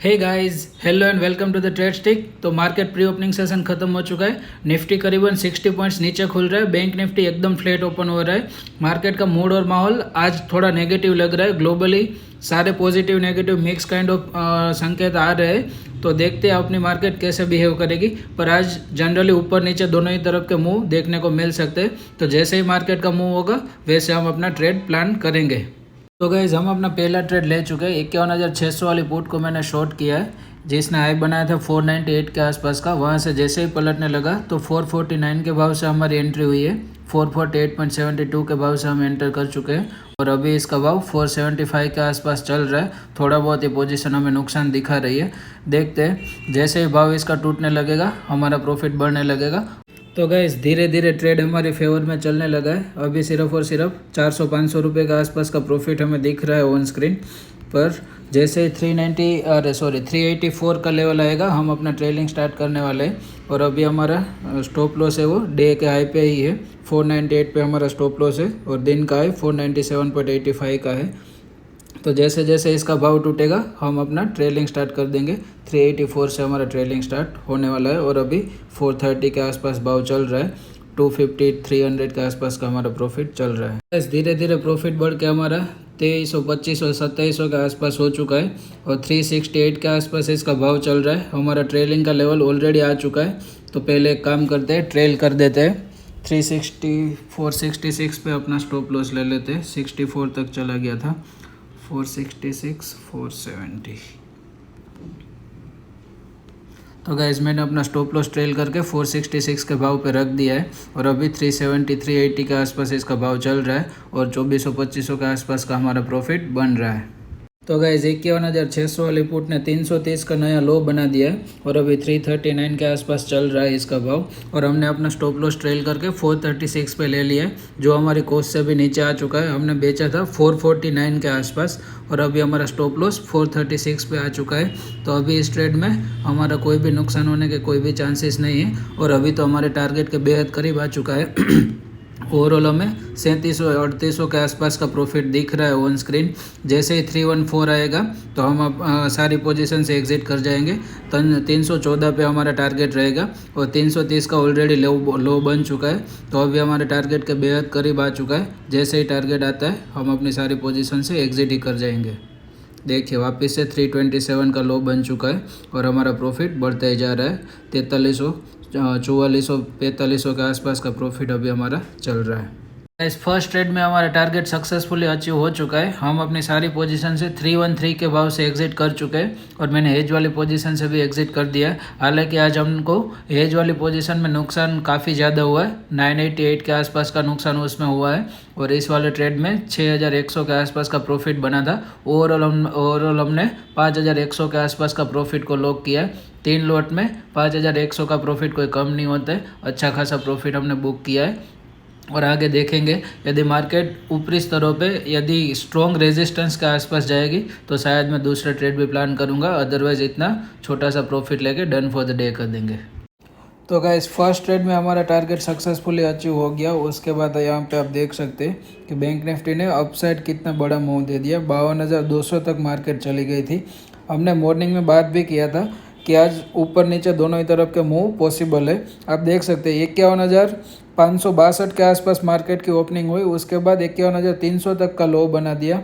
Hey guys, hello and welcome to the trade stick. तो market pre opening session खत्म हो चुका है। निफ्टी करीबन 60 पॉइंट्स नीचे खुल रहा है। बैंक निफ्टी एकदम फ्लैट ओपन हो रहा है। मार्केट का मूड और माहौल आज थोड़ा नेगेटिव लग रहा है। ग्लोबली सारे positive negative mix kind of संकेत आ रहे हैं। तो देखते हैं अपनी मार्केट कैसे बिहेव करेगी। पर आज जनरली ऊपर नीचे दोनों ही तरफ के मूव देखने को मिल सकते हैं। तो जैसे ही मार्केट का मूव होगा वैसे हम अपना ट्रेड प्लान करेंगे। तो गाइज हम अपना पहला ट्रेड ले चुके हैं। 51,600 वाली पुट को मैंने शॉर्ट किया है, जिसने हाई बनाया था 498 के आसपास का। वहाँ से जैसे ही पलटने लगा तो 449 के भाव से हमारी एंट्री हुई है। 448.72 के भाव से हम एंटर कर चुके हैं और अभी इसका भाव 475 के आसपास चल रहा है। थोड़ा बहुत ये पोजीशन हमें नुकसान दिखा रही है। देखते हैं जैसे ही भाव इसका टूटने लगेगा हमारा प्रॉफिट बढ़ने लगेगा। तो गैस धीरे धीरे ट्रेड हमारे फेवर में चलने लगा है। अभी सिर्फ और सिर्फ 400-500 रुपये के आसपास का प्रॉफिट हमें दिख रहा है ऑन स्क्रीन पर। जैसे ही 384 का लेवल आएगा हम अपना ट्रेलिंग स्टार्ट करने वाले हैं। और अभी हमारा स्टॉप लॉस है वो डे के हाई पे ही है। 498 पे हमारा स्टॉप लॉस है और दिन का है 497.85 का है। तो जैसे जैसे इसका भाव टूटेगा हम अपना ट्रेलिंग स्टार्ट कर देंगे। 384 से हमारा ट्रेलिंग स्टार्ट होने वाला है और अभी 430 के आसपास भाव चल रहा है। 250-300 के आसपास का हमारा प्रॉफिट चल रहा है। धीरे धीरे प्रॉफिट बढ़ के हमारा 2300, 2500, 2700 के आसपास हो चुका है और 368 के आसपास इसका भाव चल रहा है। हमारा ट्रेलिंग का लेवल ऑलरेडी आ चुका है। तो पहले एक काम करते हैं, ट्रेल कर देते हैं। 364-66 पे अपना स्टॉप लॉस ले लेते हैं। 64 तक चला गया था। 466, 470। तो गाइज मैंने अपना स्टॉप लॉस ट्रेल करके 466 के भाव पे रख दिया है और अभी 370, 380 के आसपास इसका भाव चल रहा है और 2400-2500 के आसपास का हमारा प्रॉफिट बन रहा है। तो गाइज 51,600 वाली पुट ने 330 का नया लो बना दिया है और अभी 339 के आसपास चल रहा है इसका भाव। और हमने अपना स्टॉप लॉस ट्रेल करके 436 पे ले लिया है, जो हमारी कॉस्ट से भी नीचे आ चुका है। हमने बेचा था 449 के आसपास और अभी हमारा स्टॉप लॉस 436 पे आ चुका है। तो अभी इस ट्रेड में हमारा कोई भी नुकसान होने के कोई भी चांसेस नहीं है और अभी तो हमारे टारगेट के बेहद करीब आ चुका है। ओवरऑल हमें 3700-3800 के आसपास का प्रॉफिट दिख रहा है ऑन स्क्रीन। जैसे ही 314 आएगा तो हम अब सारी पोजीशन से एग्जिट कर जाएंगे। 314 पे हमारा टारगेट रहेगा और 330 का ऑलरेडी लो बन चुका है। तो अभी हमारे टारगेट के बेहद करीब आ चुका है। जैसे ही टारगेट आता है हम अपनी सारी पोजीशन से एग्जिट ही कर जाएंगे। देखिए वापस से 327 का लो बन चुका है और हमारा प्रॉफिट बढ़ता ही जा रहा है। 4300, 4400, 4500 के आसपास का प्रॉफिट अभी हमारा चल रहा है। इस फर्स्ट ट्रेड में हमारा टारगेट सक्सेसफुली अचीव हो चुका है। हम अपनी सारी पोजीशन से 313 के भाव से एग्जिट कर चुके हैं और मैंने हेज वाली पोजीशन से भी एग्जिट कर दिया है। हालांकि आज हमको हेज वाली पोजीशन में नुकसान काफ़ी ज़्यादा हुआ है। 988 के आसपास का नुकसान उसमें हुआ है और इस वाले ट्रेड में 6100 के आसपास का प्रॉफिट बना था। ओवरऑल हमने 5100 के आसपास का प्रॉफिट को लॉक किया है। 3 लॉट में 5100 का प्रॉफिट कोई कम नहीं होता है। अच्छा खासा प्रॉफिट हमने बुक किया है और आगे देखेंगे यदि मार्केट ऊपरी स्तरों पे यदि स्ट्रॉन्ग रेजिस्टेंस के आसपास जाएगी तो शायद मैं दूसरा ट्रेड भी प्लान करूंगा। अदरवाइज इतना छोटा सा प्रॉफिट लेके डन फॉर द डे कर देंगे। तो गाइस फर्स्ट ट्रेड में हमारा टारगेट सक्सेसफुली अचीव हो गया। उसके बाद यहाँ पे आप देख सकते हैं कि बैंक निफ्टी ने अपसाइड कितना बड़ा मूव दे दिया। 52,200 तक मार्केट चली गई थी। हमने मॉर्निंग में बात भी किया था कि आज ऊपर नीचे दोनों ही तरफ के मूव पॉसिबल है। आप देख सकते हैं 51,562 के आसपास मार्केट की ओपनिंग हुई। उसके बाद 51,300 तक का लो बना दिया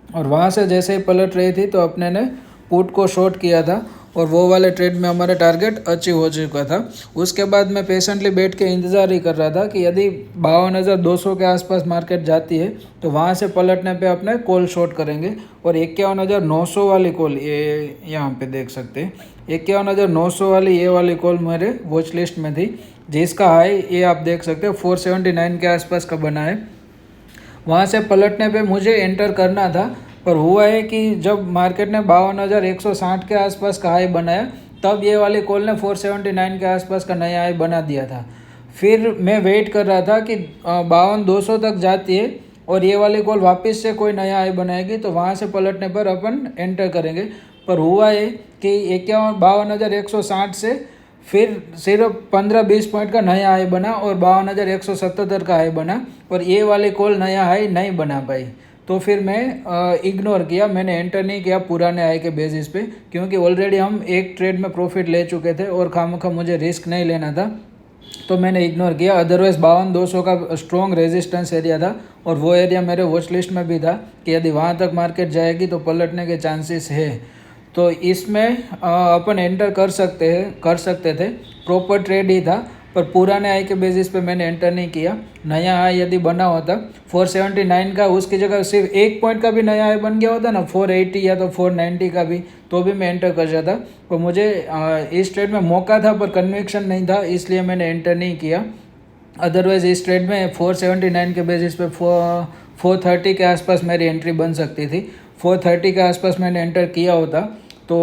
और वहाँ से जैसे ही पलट रही थी तो अपने ने पुट को शॉर्ट किया था और वो वाले ट्रेड में हमारा टारगेट अचीव हो चुका था। उसके बाद मैं पेशेंटली बैठ के इंतज़ार ही कर रहा था कि यदि 52,200 के आसपास मार्केट जाती है तो वहाँ से पलटने पे अपने कॉल शॉर्ट करेंगे। और 51,900 वाली कॉल ये यहाँ पे देख सकते हैं। 51,900 वाली ये वाली कॉल मेरे वॉच लिस्ट में थी, जिसका हाई ये आप देख सकते हो 479 के आसपास का बना है। वहाँ से पलटने पे मुझे एंटर करना था, पर हुआ है कि जब मार्केट ने 52,160 के आसपास का हाई बनाया तब ये वाली कॉल ने 479 के आसपास का नया हाई बना दिया था। फिर मैं वेट कर रहा था कि 52,200 तक जाती है और ये वाली कॉल वापस से कोई नया हाई बनाएगी तो वहाँ से पलटने पर अपन एंटर करेंगे। पर हुआ है कि 52,160 से फिर सिर्फ 15-20 पॉइंट का नया हाई बना और 52,177 का हाई बना और ये वाली कॉल नया हाई नहीं बना पाई। तो फिर मैं इग्नोर किया, मैंने एंटर नहीं किया पुराने हाई के बेसिस पे, क्योंकि ऑलरेडी हम एक ट्रेड में प्रॉफिट ले चुके थे और खामखा मुझे रिस्क नहीं लेना था, तो मैंने इग्नोर किया। अदरवाइज़ 52,200 का स्ट्रॉन्ग रेजिस्टेंस एरिया था और वो एरिया मेरे वॉच लिस्ट में भी था कि यदि वहाँ तक मार्केट जाएगी तो पलटने के चांसेस है। तो इसमें अपन एंटर कर सकते थे, प्रॉपर ट्रेड ही था, पर पुराने हाई के बेसिस पे मैंने एंटर नहीं किया। नया हाई यदि बना होता 479 का, उसकी जगह सिर्फ एक पॉइंट का भी नया हाई बन गया होता ना, 480 या तो 490 का भी, तो भी मैं एंटर कर जाता। तो मुझे इस ट्रेड में मौका था पर कन्विक्शन नहीं था, इसलिए मैंने एंटर नहीं किया। अदरवाइज़ इस ट्रेड में 479 के बेसिस पे 430 के आसपास मेरी एंट्री बन सकती थी। 430 के आसपास मैंने एंटर किया होता तो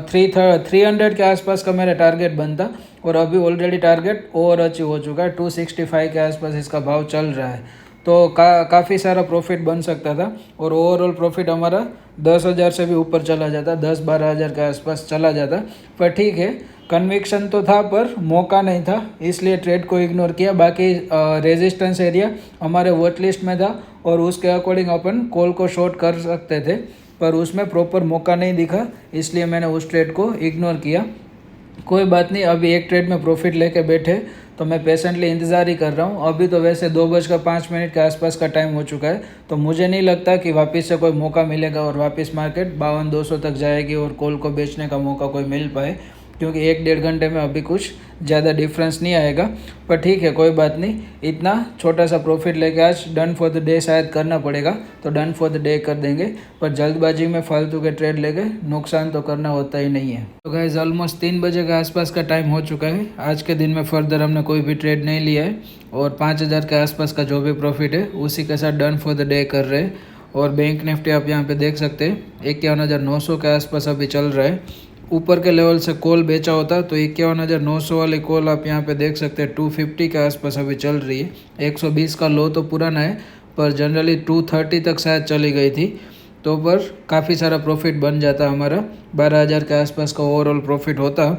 300 के आसपास का मेरा टारगेट बनता, और अभी ऑलरेडी टारगेट ओवर अचीव हो चुका है। 265 के आसपास इसका भाव चल रहा है, तो काफ़ी सारा प्रॉफिट बन सकता था और ओवरऑल प्रॉफिट हमारा 10,000 से भी ऊपर चला जाता, 10-12 हज़ार के आसपास चला जाता। पर ठीक है, कन्विक्शन तो था पर मौका नहीं था, इसलिए ट्रेड को इग्नोर किया। बाकी रेजिस्टेंस एरिया हमारे वॉच लिस्ट में था और उसके अकॉर्डिंग अपन कॉल को शॉर्ट कर सकते थे, पर उसमें प्रॉपर मौका नहीं दिखा, इसलिए मैंने उस ट्रेड को इग्नोर किया। कोई बात नहीं, अभी एक ट्रेड में प्रॉफिट लेके बैठे तो मैं पेशेंटली इंतज़ार ही कर रहा हूँ। अभी तो वैसे 2:05 के आसपास का टाइम हो चुका है, तो मुझे नहीं लगता कि वापस से कोई मौका मिलेगा और वापस मार्केट 52,200 तक जाएगी और कॉल को बेचने का मौका कोई मिल पाए, क्योंकि 1-1.5 घंटे में अभी कुछ ज़्यादा डिफरेंस नहीं आएगा। पर ठीक है, कोई बात नहीं, इतना छोटा सा प्रॉफिट लेके आज डन फॉर द डे शायद करना पड़ेगा, तो डन फॉर द डे कर देंगे। पर जल्दबाजी में फालतू के ट्रेड लेके नुकसान तो करना होता ही नहीं है। तो गाइस ऑलमोस्ट 3 बजे के आसपास का टाइम हो चुका है। आज के दिन में फर्दर हमने कोई भी ट्रेड नहीं लिया है और 5,000 के आसपास का जो भी प्रॉफिट है उसी के साथ डन फॉर द डे कर रहे हैं। और बैंक निफ्टी आप यहाँ पे देख सकते हैं 51,900 के आसपास अभी चल रहा है। ऊपर के लेवल से कॉल बेचा होता तो 51,900 वाली कॉल आप यहाँ पे देख सकते हैं 250 के आसपास अभी चल रही है। 120 का लो तो पुराना है, पर जनरली 230 तक शायद चली गई थी, तो पर काफ़ी सारा प्रॉफिट बन जाता हमारा, 12,000 के आसपास का ओवरऑल प्रॉफिट होता।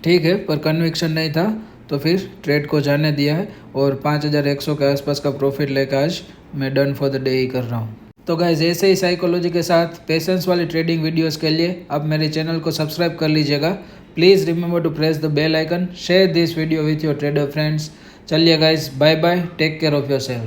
ठीक है, पर कन्विक्शन नहीं था तो फिर ट्रेड को जाने दिया है और 5,100 के आसपास का प्रॉफिट लेकर आज मैं डन फॉर द डे ही कर रहा हूँ। तो गाइज ऐसे ही साइकोलॉजी के साथ पेशेंस वाली ट्रेडिंग वीडियोस के लिए आप मेरे चैनल को सब्सक्राइब कर लीजिएगा। Please remember to press the bell icon, share this video with your trader friends. चलिए guys, bye bye, take care of your self.